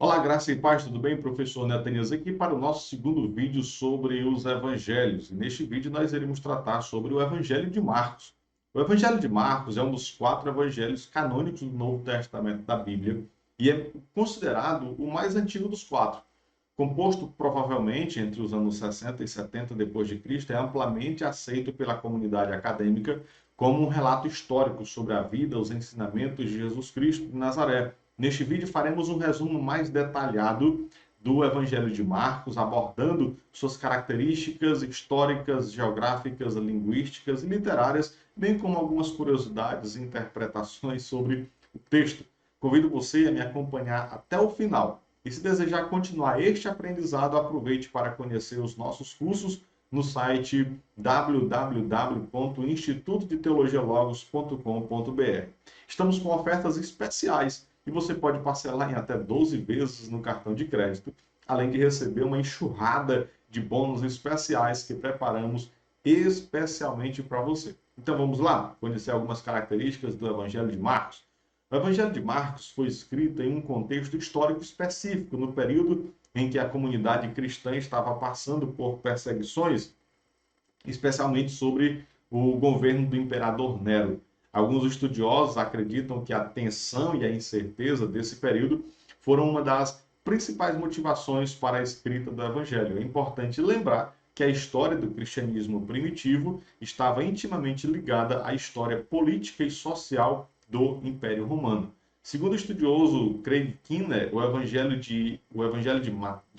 Olá, graça e paz, tudo bem? Professor Netanias aqui para o nosso segundo vídeo sobre os evangelhos. E neste vídeo nós iremos tratar sobre o Evangelho de Marcos. O Evangelho de Marcos é um dos quatro evangelhos canônicos do Novo Testamento da Bíblia e é considerado o mais antigo dos quatro. Composto provavelmente entre os anos 60 e 70 depois de Cristo, é amplamente aceito pela comunidade acadêmica como um relato histórico sobre a vida, os ensinamentos de Jesus Cristo de Nazaré. Neste vídeo faremos um resumo mais detalhado do Evangelho de Marcos, abordando suas características históricas, geográficas, linguísticas e literárias, bem como algumas curiosidades e interpretações sobre o texto. Convido você a me acompanhar até o final. E se desejar continuar este aprendizado, aproveite para conhecer os nossos cursos no site www.institutodeteologialogos.com.br. Estamos com ofertas especiais e você pode parcelar em até 12 vezes no cartão de crédito, além de receber uma enxurrada de bônus especiais que preparamos especialmente para você. Então vamos lá conhecer algumas características do Evangelho de Marcos. O Evangelho de Marcos foi escrito em um contexto histórico específico, no período em que a comunidade cristã estava passando por perseguições, especialmente sobre o governo do imperador Nero. Alguns estudiosos acreditam que a tensão e a incerteza desse período foram uma das principais motivações para a escrita do Evangelho. É importante lembrar que a história do cristianismo primitivo estava intimamente ligada à história política e social do Império Romano. Segundo o estudioso Craig Keener, o Evangelho de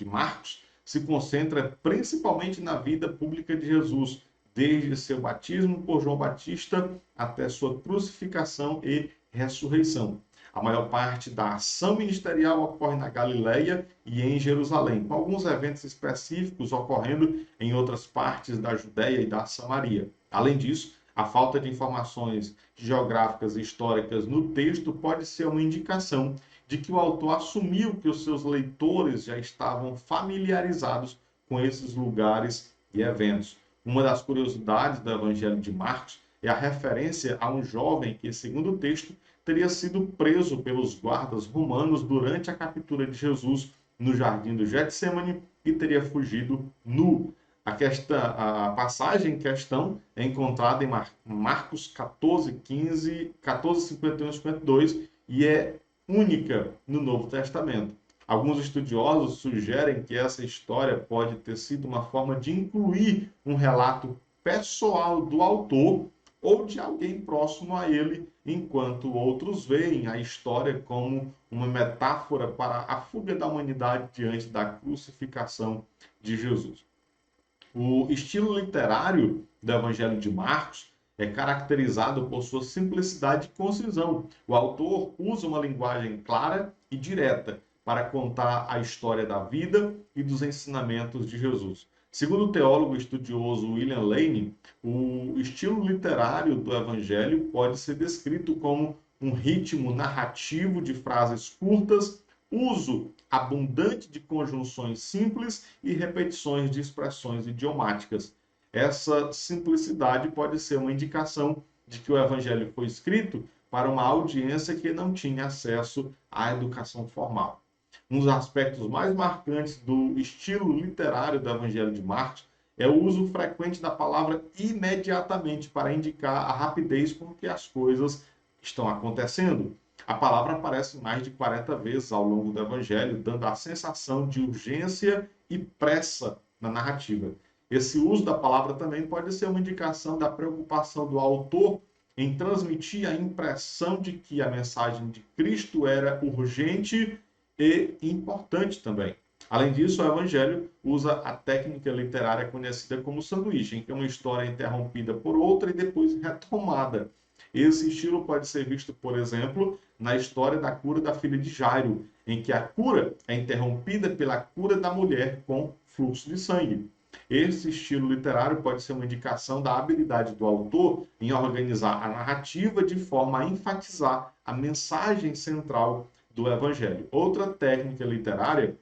Marcos se concentra principalmente na vida pública de Jesus, desde seu batismo por João Batista até sua crucificação e ressurreição. A maior parte da ação ministerial ocorre na Galileia e em Jerusalém, com alguns eventos específicos ocorrendo em outras partes da Judéia e da Samaria. Além disso, a falta de informações geográficas e históricas no texto pode ser uma indicação de que o autor assumiu que os seus leitores já estavam familiarizados com esses lugares e eventos. Uma das curiosidades do Evangelho de Marcos é a referência a um jovem que, segundo o texto, teria sido preso pelos guardas romanos durante a captura de Jesus no jardim do Getsêmani e teria fugido nu. A passagem em questão é encontrada em Marcos 14, 15, 14, 51 e 52 e é única no Novo Testamento. Alguns estudiosos sugerem que essa história pode ter sido uma forma de incluir um relato pessoal do autor ou de alguém próximo a ele, enquanto outros veem a história como uma metáfora para a fuga da humanidade diante da crucificação de Jesus. O estilo literário do Evangelho de Marcos é caracterizado por sua simplicidade e concisão. O autor usa uma linguagem clara e direta para contar a história da vida e dos ensinamentos de Jesus. Segundo o teólogo estudioso William Lane, o estilo literário do Evangelho pode ser descrito como um ritmo narrativo de frases curtas, uso abundante de conjunções simples e repetições de expressões idiomáticas. Essa simplicidade pode ser uma indicação de que o Evangelho foi escrito para uma audiência que não tinha acesso à educação formal. Um dos aspectos mais marcantes do estilo literário do Evangelho de Marcos é o uso frequente da palavra imediatamente para indicar a rapidez com que as coisas estão acontecendo. A palavra aparece mais de 40 vezes ao longo do Evangelho, dando a sensação de urgência e pressa na narrativa. Esse uso da palavra também pode ser uma indicação da preocupação do autor em transmitir a impressão de que a mensagem de Cristo era urgente e importante também. Além disso, o Evangelho usa a técnica literária conhecida como sanduíche, em que uma história é interrompida por outra e depois retomada. Esse estilo pode ser visto, por exemplo, na história da cura da filha de Jairo, em que a cura é interrompida pela cura da mulher com fluxo de sangue. Esse estilo literário pode ser uma indicação da habilidade do autor em organizar a narrativa de forma a enfatizar a mensagem central do Evangelho. Outra técnica literária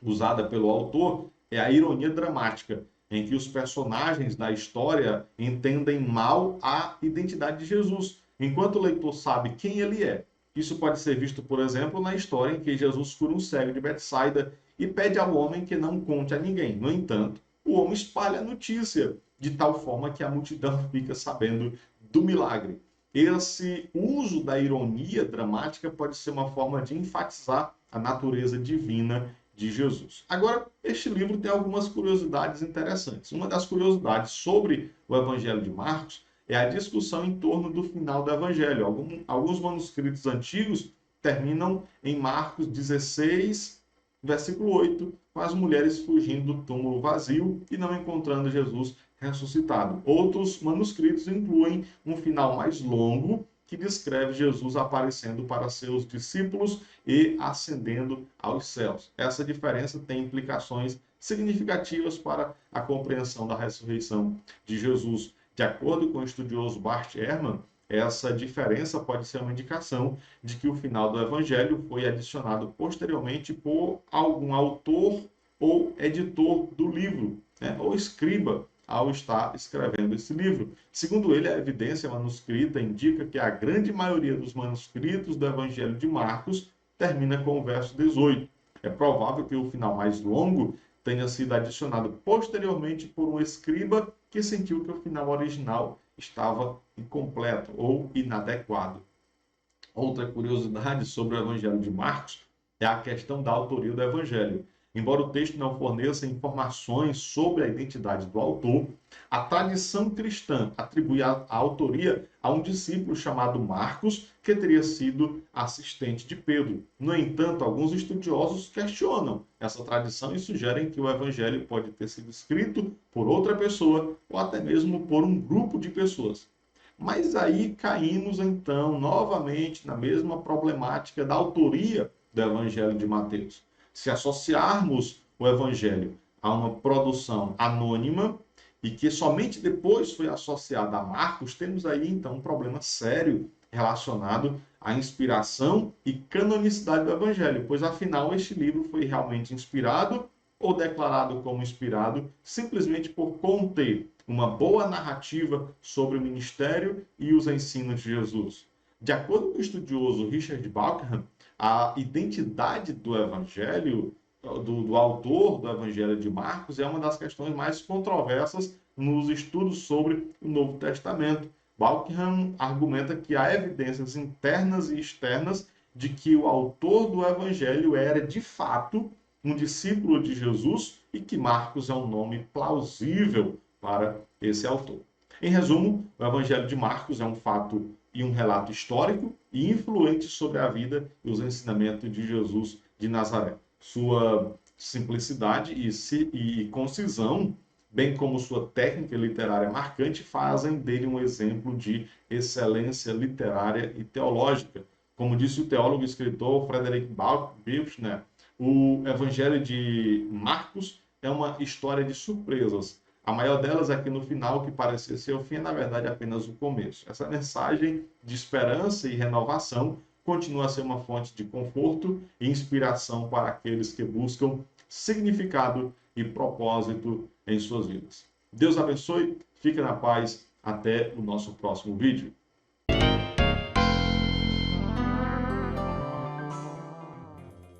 usada pelo autor é a ironia dramática, em que os personagens da história entendem mal a identidade de Jesus, enquanto o leitor sabe quem ele é. Isso pode ser visto, por exemplo, na história em que Jesus cura um cego de Betsaida e pede ao homem que não conte a ninguém. No entanto, o homem espalha a notícia, de tal forma que a multidão fica sabendo do milagre. Esse uso da ironia dramática pode ser uma forma de enfatizar a natureza divina de Jesus. Agora, este livro tem algumas curiosidades interessantes. Uma das curiosidades sobre o Evangelho de Marcos é a discussão em torno do final do Evangelho. Alguns manuscritos antigos terminam em Marcos 16, versículo 8, com as mulheres fugindo do túmulo vazio e não encontrando Jesus ressuscitado. Outros manuscritos incluem um final mais longo, que descreve Jesus aparecendo para seus discípulos e ascendendo aos céus. Essa diferença tem implicações significativas para a compreensão da ressurreição de Jesus. De acordo com o estudioso Bart Ehrman, essa diferença pode ser uma indicação de que o final do Evangelho foi adicionado posteriormente por algum autor ou editor do livro, né, ou escriba, ao estar escrevendo esse livro. Segundo ele, a evidência manuscrita indica que a grande maioria dos manuscritos do Evangelho de Marcos termina com o verso 18. É provável que o final mais longo tenha sido adicionado posteriormente por um escriba que sentiu que o final original estava incompleto ou inadequado. Outra curiosidade sobre o Evangelho de Marcos é a questão da autoria do Evangelho. Embora o texto não forneça informações sobre a identidade do autor, a tradição cristã atribui a autoria a um discípulo chamado Marcos, que teria sido assistente de Pedro. No entanto, alguns estudiosos questionam essa tradição e sugerem que o Evangelho pode ter sido escrito por outra pessoa ou até mesmo por um grupo de pessoas. Mas aí caímos então novamente na mesma problemática da autoria do Evangelho de Mateus. Se associarmos o Evangelho a uma produção anônima e que somente depois foi associada a Marcos, temos aí então um problema sério relacionado à inspiração e canonicidade do Evangelho, pois afinal este livro foi realmente inspirado ou declarado como inspirado simplesmente por conter uma boa narrativa sobre o ministério e os ensinos de Jesus. De acordo com o estudioso Richard Bauckham, a identidade do Evangelho, do autor do Evangelho de Marcos, é uma das questões mais controversas nos estudos sobre o Novo Testamento. Bauckham argumenta que há evidências internas e externas de que o autor do Evangelho era, de fato, um discípulo de Jesus e que Marcos é um nome plausível para esse autor. Em resumo, o Evangelho de Marcos é um fato e um relato histórico e influente sobre a vida e os ensinamentos de Jesus de Nazaré. Sua simplicidade e concisão, bem como sua técnica literária marcante, fazem dele um exemplo de excelência literária e teológica. Como disse o teólogo e escritor Frederick Buechner, o Evangelho de Marcos é uma história de surpresas. A maior delas é que no final, que parecia ser o fim, é na verdade apenas o começo. Essa mensagem de esperança e renovação continua a ser uma fonte de conforto e inspiração para aqueles que buscam significado e propósito em suas vidas. Deus abençoe, fique na paz, até o nosso próximo vídeo.